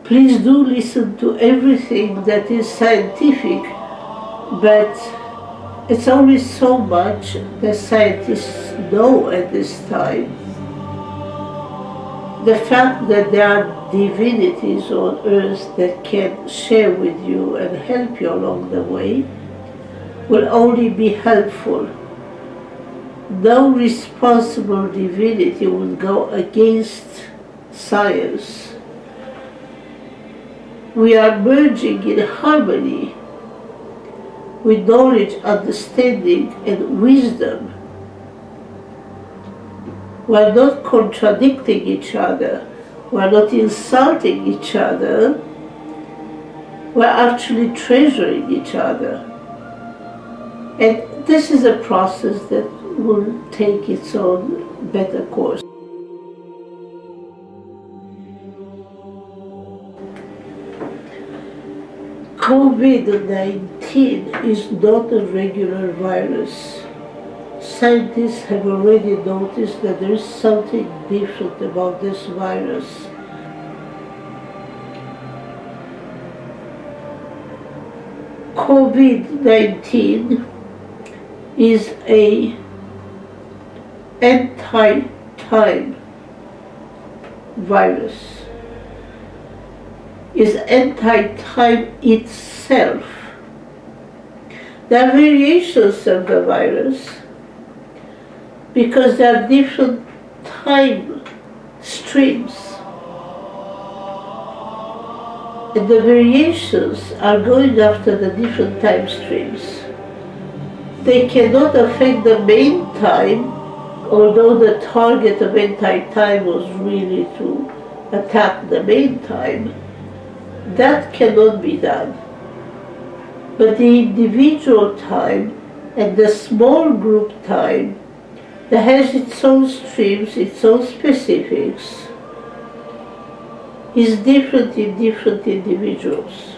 Please do listen to everything that is scientific, but it's only so much that scientists know at this time. The fact that there are divinities on earth that can share with you and help you along the way will only be helpful. No responsible divinity will go against science. We are merging in harmony with knowledge, understanding, and wisdom. We are not contradicting each other. We are not insulting each other. We are actually treasuring each other. And this is a process that will take its own better course. COVID-19 is not a regular virus. Scientists have already noticed that there is something different about this virus. COVID-19 is an anti-time virus. Is anti-time itself. There are variations of the virus because there are different time streams. And the variations are going after the different time streams. They cannot affect the main time, although the target of anti-time was really to attack the main time. That cannot be done. But the individual time and the small group time that has its own streams, its own specifics, is different in different individuals.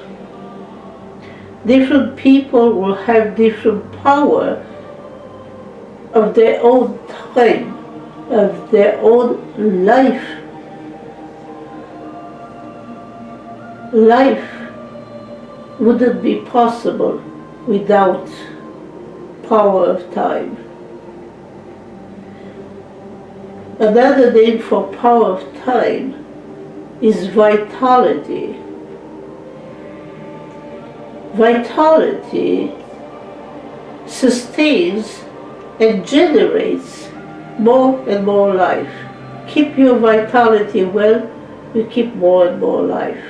Different people will have different power of their own time, of their own life. Life wouldn't be possible without power of time. Another name for power of time is vitality. Vitality sustains and generates more and more life. Keep your vitality well, you keep more and more life.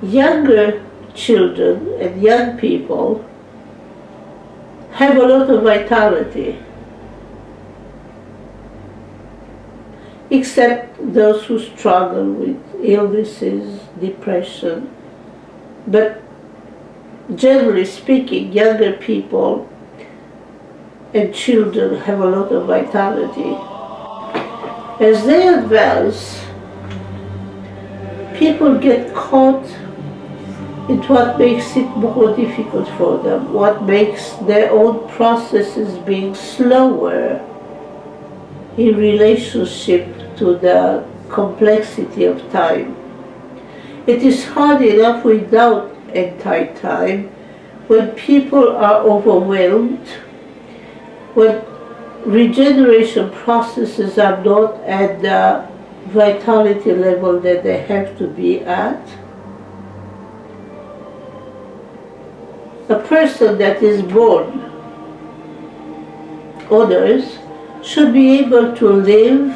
Younger children and young people have a lot of vitality, except those who struggle with illnesses, depression. But generally speaking, younger people and children have a lot of vitality. As they advance, people get caught in what makes it more difficult for them, what makes their own processes being slower in relationship to the complexity of time. It is hard enough without anti-time. When people are overwhelmed, when regeneration processes are not at the vitality level that they have to be at, a person that is born on earth should be able to live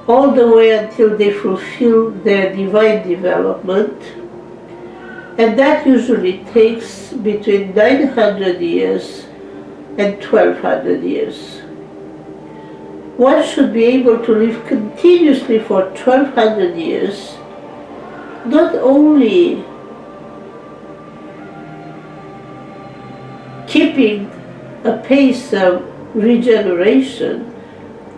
all the way until they fulfill their divine development, and that usually takes between 900 years and 1200 years. One should be able to live continuously for 1200 years, not only keeping a pace of regeneration,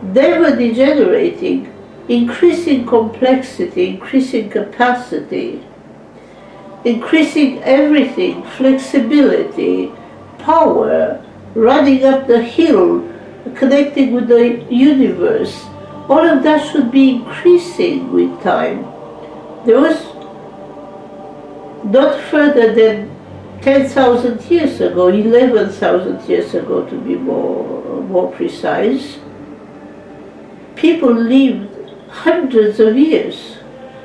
never degenerating, increasing complexity, increasing capacity, increasing everything, flexibility, power, running up the hill, connecting with the universe, All of that should be increasing with time. There was not further than 10,000 years ago, 11,000 years ago to be more precise, people lived hundreds of years,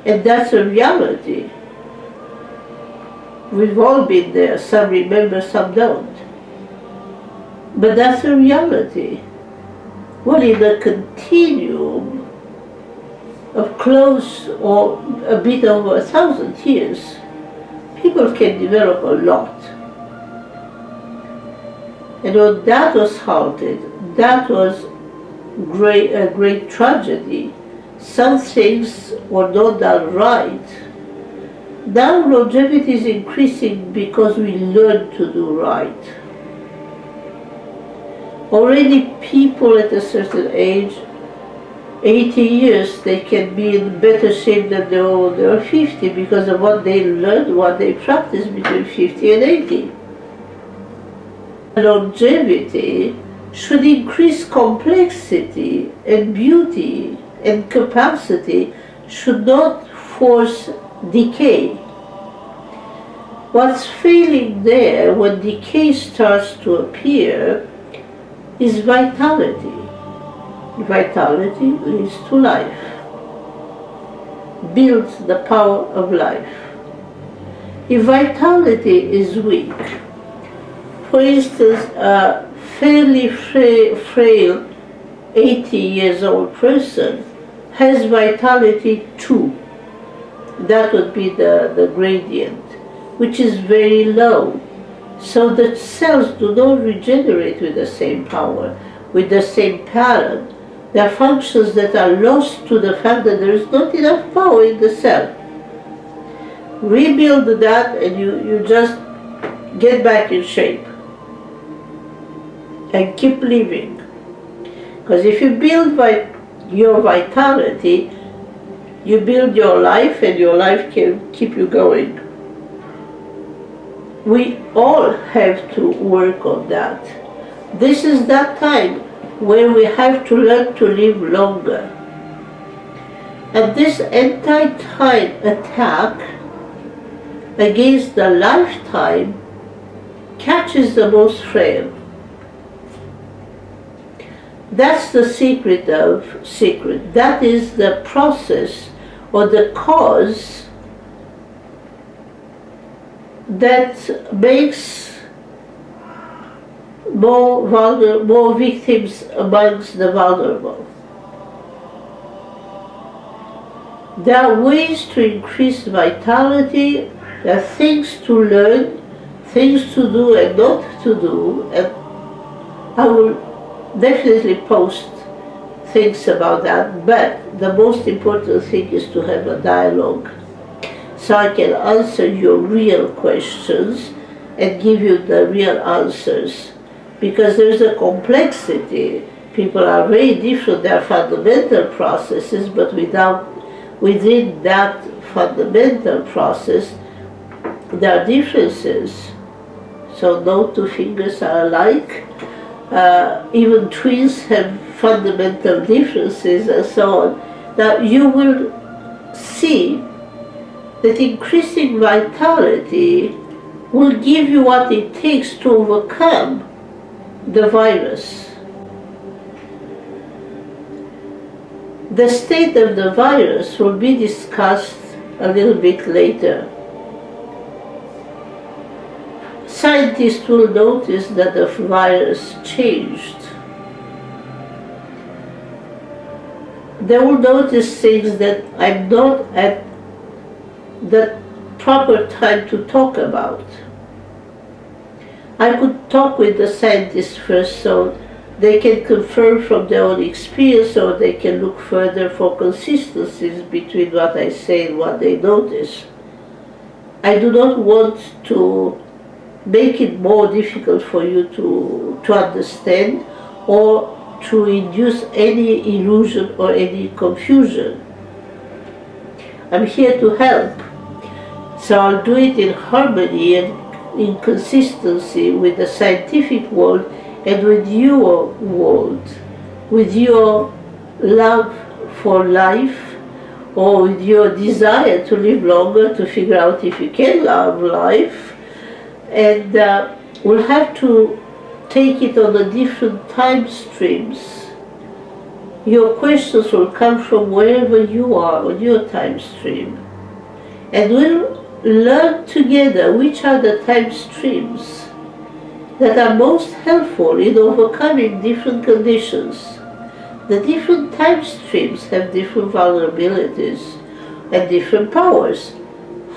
and that's a reality. We've all been there, some remember, some don't. But that's a reality. Well, in a continuum of close or a bit over 1,000 years, people can develop a lot. And when that was halted, that was a great tragedy. Some things were not done right. Now longevity is increasing because we learn to do right. Already people at a certain age, 80 years, they can be in better shape than they were when they were 50 because of what they learned, what they practiced between 50 and 80. Longevity should increase complexity and beauty, and capacity should not force decay. What's failing there when decay starts to appear is vitality. Vitality leads to life, builds the power of life. If vitality is weak, for instance, a fairly frail 80 years old person has vitality 2. That would be the gradient, which is very low. So the cells do not regenerate with the same power, with the same pattern. There are functions that are lost to the fact that there is not enough power in the cell. Rebuild that and you just get back in shape and keep living. Because if you build your vitality, you build your life, and your life can keep you going. We all have to work on that. This is that time where we have to learn to live longer. And this anti-time attack against the lifetime catches the most frail. That's the secret. That is the process or the cause that makes more victims amongst the vulnerable. There are ways to increase vitality, there are things to learn, things to do and not to do, and I will definitely post things about that, but the most important thing is to have a dialogue so I can answer your real questions and give you the real answers. Because there's a complexity. People are very different, there are fundamental processes, but within that fundamental process, there are differences. So no two fingers are alike. Even twins have fundamental differences and so on. Now you will see that increasing vitality will give you what it takes to overcome the virus. The state of the virus will be discussed a little bit later. Scientists will notice that the virus changed. They will notice things that I'm not at the proper time to talk about. I could talk with the scientists first so they can confirm from their own experience, or they can look further for consistencies between what I say and what they notice. I do not want to make it more difficult for you to understand or to induce any illusion or any confusion. I'm here to help. So I'll do it in harmony and in consistency with the scientific world and with your world, with your love for life, or with your desire to live longer, to figure out if you can love life, and we'll have to take it on the different time streams. Your questions will come from wherever you are on your time stream. And we'll learn together which are the time streams that are most helpful in overcoming different conditions. The different time streams have different vulnerabilities and different powers.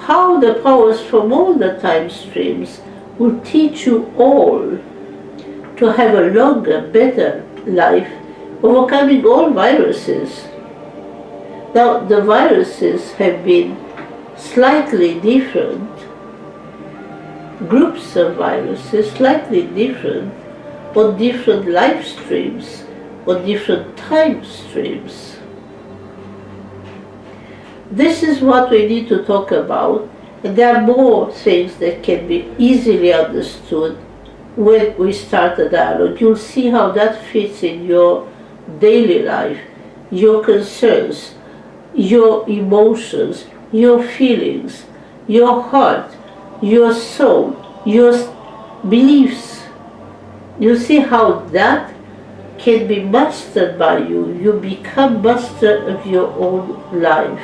How the powers from all the time streams will teach you all to have a longer, better life, overcoming all viruses. Now, the viruses have been slightly different, groups of viruses slightly different on different life streams, on different time streams. This is what we need to talk about, and there are more things that can be easily understood when we start a dialogue. You'll see how that fits in your daily life, your concerns, your emotions, your feelings, your heart, your soul, your beliefs. You see how that can be mastered by you. You become master of your own life.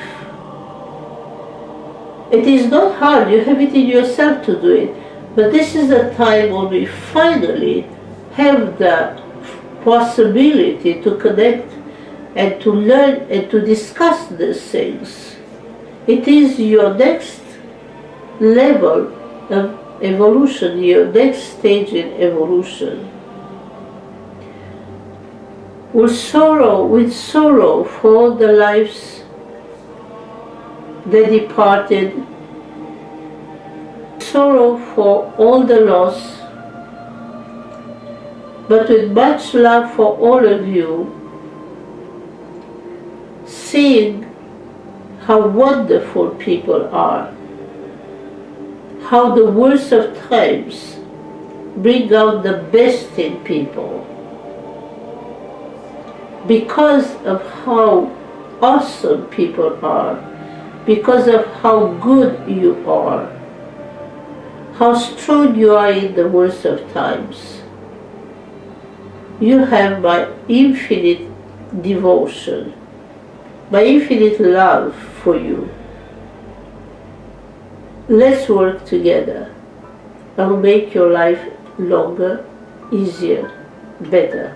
It is not hard, you have it in yourself to do it, but this is the time when we finally have the possibility to connect and to learn and to discuss these things. It is your next level of evolution, your next stage in evolution. With sorrow for the lives that departed, sorrow for all the loss, but with much love for all of you, seeing how wonderful people are, how the worst of times bring out the best in people, because of how awesome people are, because of how good you are, how strong you are in the worst of times. You have my infinite devotion, my infinite love for you. Let's work together. I will make your life longer, easier, better.